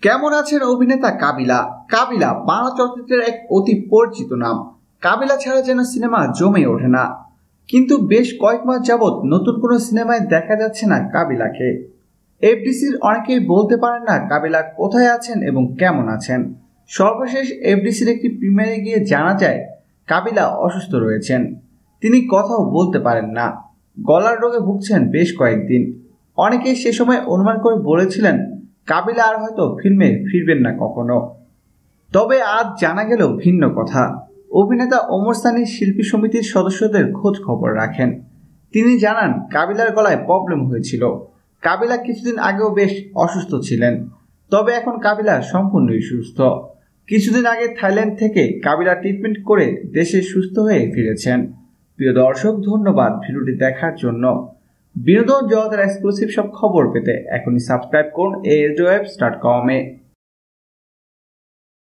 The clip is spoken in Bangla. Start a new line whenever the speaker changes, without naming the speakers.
কেমন আছেন অভিনেতা কাবিলা? কাবিলা বাংলা চলচ্চিত্রের এক অতি পরিচিত নাম। কাবিলা ছাড়া যেন সিনেমা জমে ওঠে না, কিন্তু বেশ কয়েক মাস যাবৎ নতুন কোনো সিনেমায় দেখা যাচ্ছে না কাবিলাকে। এফডিসির অনেকেই বলতে পারেন না কাবিলা কোথায় আছেন এবং কেমন আছেন। সর্বশেষ এফডিসির একটি প্রিমিয়ারে গিয়ে জানা যায় কাবিলা অসুস্থ রয়েছেন। তিনি কথাও বলতে পারেন না, গলার রোগে ভুগছেন বেশ কয়েকদিন। অনেকেই সে সময় অনুমান করে বলেছিলেন কাবিলা আর হয়তো ফিল্মে ফিরবেন না কখনো। তবে আজ জানা গেল ভিন্ন কথা। অভিনেতা ওমর সানি শিল্পী সমিতির সদস্যদের খোঁজ খবর রাখেন। তিনি জানান কাবিলার গলায় প্রবলেম হয়েছিল। কাবিলা কিছুদিন আগেও বেশ অসুস্থ ছিলেন, তবে এখন কাবিলা সম্পূর্ণই সুস্থ। কিছুদিন আগে থাইল্যান্ড থেকে কাবিলা ট্রিটমেন্ট করে দেশে সুস্থ হয়ে ফিরেছেন। প্রিয় দর্শক, ধন্যবাদ ভিডিওটি দেখার জন্য। বিনোদন জগতের এক্সক্লুসিভ সব খবর পেতে এখনই সাবস্ক্রাইব করুন ASDwebs.com-এ।